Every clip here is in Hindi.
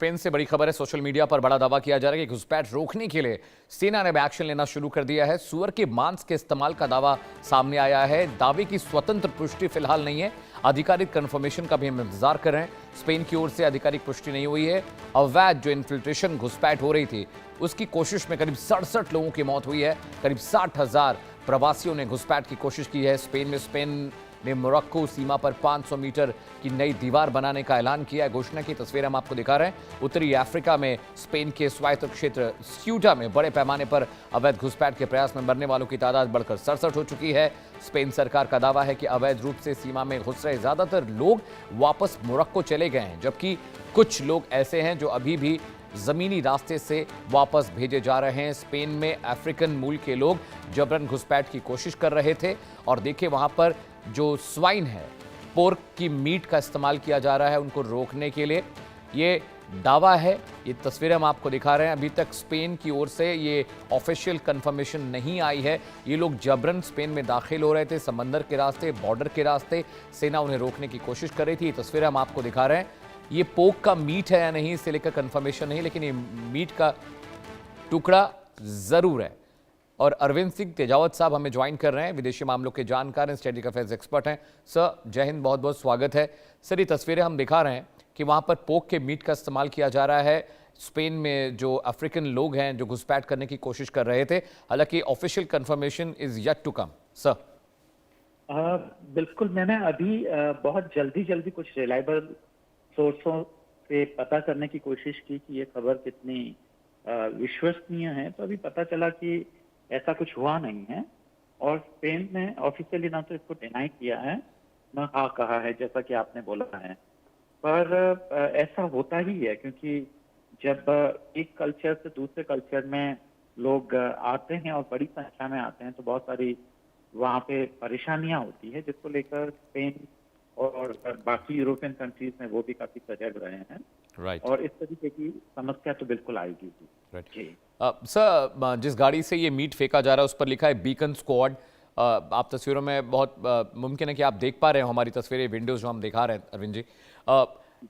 स्पेन से बड़ी खबर है। सोशल मीडिया पर बड़ा दावा किया जा रहा है कि घुसपैठ रोकने के लिए सेना ने एक्शन लेना शुरू कर दिया है। सुअर के मांस के इस्तेमाल का दावा सामने आया है। दावे की स्वतंत्र पुष्टि फिलहाल नहीं है। आधिकारिक कंफर्मेशन का भी हम इंतजार कर रहे हैं। स्पेन की ओर से आधिकारिक पुष्टि नहीं हुई है। अवैध जो इन्फिल्ट्रेशन घुसपैठ हो रही थी उसकी कोशिश में करीब 67 लोगों की मौत हुई है। करीब 60,000 प्रवासियों ने घुसपैठ की कोशिश की है। स्पेन ने मोरक्को सीमा पर 500 मीटर की नई दीवार बनाने का ऐलान किया है। घोषणा की तस्वीर हम आपको दिखा रहे हैं। उत्तरी अफ्रीका में स्पेन के स्वायत्त क्षेत्र स्यूटा में बड़े पैमाने पर अवैध घुसपैठ के प्रयास में मरने वालों की तादाद बढ़कर 67 हो चुकी है। स्पेन सरकार का दावा है कि अवैध रूप से सीमा में घुस रहे ज्यादातर लोग वापस मोरक्को चले गए हैं, जबकि कुछ लोग ऐसे हैं जो अभी भी जमीनी रास्ते से वापस भेजे जा रहे हैं। स्पेन में अफ्रीकन मूल के लोग जबरन घुसपैठ की कोशिश कर रहे थे और देखिए वहां पर जो स्वाइन है, पोर्क की मीट का इस्तेमाल किया जा रहा है उनको रोकने के लिए। ये दावा है, ये तस्वीरें हम आपको दिखा रहे हैं। अभी तक स्पेन की ओर से ये ऑफिशियल कंफर्मेशन नहीं आई है। ये लोग जबरन स्पेन में दाखिल हो रहे थे, समंदर के रास्ते, बॉर्डर के रास्ते। सेना उन्हें रोकने की कोशिश कर रही थी। ये तस्वीरें हम आपको दिखा रहे हैं। ये पोर्क का मीट है या नहीं इससे लेकर कंफर्मेशन नहीं, लेकिन ये मीट का टुकड़ा जरूर है। और अरविंद सिंह तेजावत साहब हमें ज्वाइन कर रहे हैं, विदेशी मामलों के जानकार हैं, स्ट्रेटेजिक अफेयर्स एक्सपर्ट हैं। सर जय हिंद, बहुत बहुत स्वागत है। सर ये तस्वीरें हम दिखा रहे हैं कि वहां पर पोर्क के मीट का इस्तेमाल किया जा रहा है। स्पेन में जो अफ्रीकन लोग हैं जो घुसपैठ करने की कोशिश कर रहे थे, हालांकि official confirmation is yet to come. Sir बिल्कुल, मैंने अभी बहुत जल्दी कुछ रिलायबल सोर्सों से पता करने की कोशिश की कि ये खबर कितनी विश्वसनीय है। तो अभी पता चला कि ऐसा कुछ हुआ नहीं है और स्पेन ने ऑफिशियली ना तो इसको डिनाई किया है ना हाँ कहा है, जैसा कि आपने बोला है। पर ऐसा होता ही है, क्योंकि जब एक कल्चर से दूसरे कल्चर में लोग आते हैं और बड़ी संख्या में आते हैं तो बहुत सारी वहाँ पे परेशानियां होती है, जिसको लेकर स्पेन और बाकी यूरोपियन कंट्रीज में वो भी काफी सजग रहे हैं। राइट। और इस तरीके की समस्या तो बिल्कुल आएगी जी। राइट। सर जिस गाड़ी से ये मीट फेंका जा रहा है उस पर लिखा है बीकन स्क्वाड। आप तस्वीरों में बहुत मुमकिन है कि आप देख पा रहे हो हमारी तस्वीरें, विंडोज जो हम दिखा रहे हैं अरविंद जी।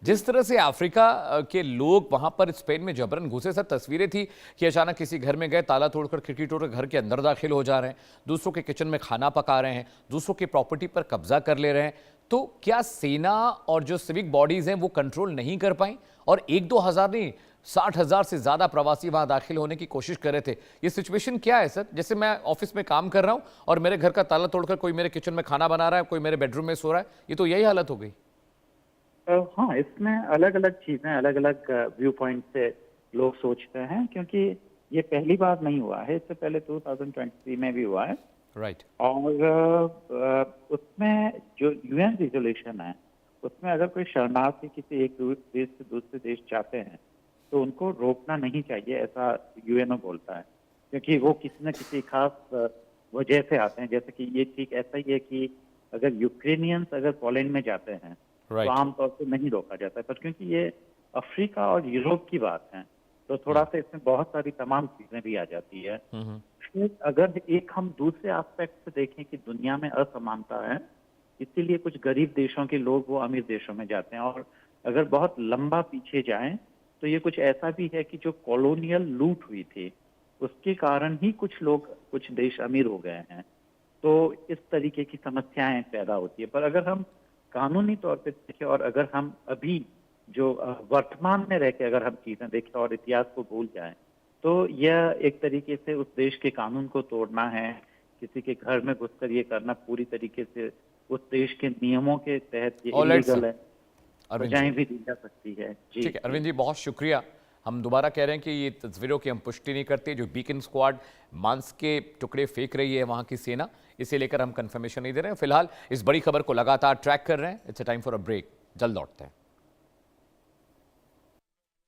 जिस तरह से अफ्रीका के लोग वहां पर स्पेन में जबरन घुसे, सर तस्वीरें थी कि अचानक किसी घर में गए, ताला तोड़कर, खिड़की तोड़कर घर के अंदर दाखिल हो जा रहे हैं, दूसरों के किचन में खाना पका रहे हैं, दूसरों की प्रॉपर्टी पर कब्जा कर ले रहे हैं। तो क्या सेना और जो सिविक बॉडीज हैं वो कंट्रोल नहीं कर पाई? और 1-2 हज़ार नहीं, 60,000 से ज्यादा प्रवासी वहां दाखिल होने की कोशिश कर रहे थे। ये सिचुएशन क्या है सर? जैसे मैं ऑफिस में काम कर रहा हूं और मेरे घर का ताला तोड़कर कोई मेरे किचन में खाना बना रहा है, कोई मेरे बेडरूम में सो रहा है, ये तो यही हालत हो गई। हाँ, इसमें अलग अलग चीजें, अलग अलग व्यू पॉइंट से लोग सोचते हैं, क्योंकि ये पहली बार नहीं हुआ है। इससे पहले 2023 में भी हुआ है। राइट। और उसमें जो यूएन रिजोल्यूशन है उसमें अगर कोई शरणार्थी किसी एक देश से दूसरे देश जाते हैं तो उनको रोकना नहीं चाहिए, ऐसा यूएनओ बोलता है, क्योंकि वो किसी न किसी खास वजह से आते हैं। जैसे कि ये ठीक ऐसा ही है कि अगर यूक्रेनियंस अगर पोलैंड में जाते हैं तो आमतौर पर नहीं रोका जाता है, पर क्योंकि ये अफ्रीका और यूरोप की बात है तो थोड़ा सा इसमें बहुत सारी तमाम चीजें भी आ जाती है। फिर अगर एक हम दूसरे एस्पेक्ट से देखें कि दुनिया में असमानता है, इसीलिए कुछ गरीब देशों के लोग वो अमीर देशों में जाते हैं। और अगर बहुत लंबा पीछे जाएं तो ये कुछ ऐसा भी है कि जो कॉलोनियल लूट हुई थी उसके कारण ही कुछ लोग, कुछ देश अमीर हो गए हैं। तो इस तरीके की समस्याएं पैदा होती है। पर अगर हम कानूनी तौर पे देखें और अगर हम अभी जो वर्तमान में रह के अगर हम चीजें देखें और इतिहास को भूल जाएं तो यह एक तरीके से उस देश के कानून को तोड़ना है। किसी के घर में घुसकर ये करना पूरी तरीके से उस देश के नियमों के तहत ये इलीगल है, सजाएं भी दी जा सकती है। जी ठीक है अरविंद जी, बहुत शुक्रिया। हम दोबारा कह रहे हैं कि ये तस्वीरों की हम पुष्टि नहीं करते। जो बीकन स्क्वाड मांस के टुकड़े फेंक रही है वहां की सेना, इसे लेकर हम कंफर्मेशन नहीं दे रहे हैं। फिलहाल इस बड़ी खबर को लगातार ट्रैक कर रहे हैं। It's a time for a break, जल्द लौटते हैं।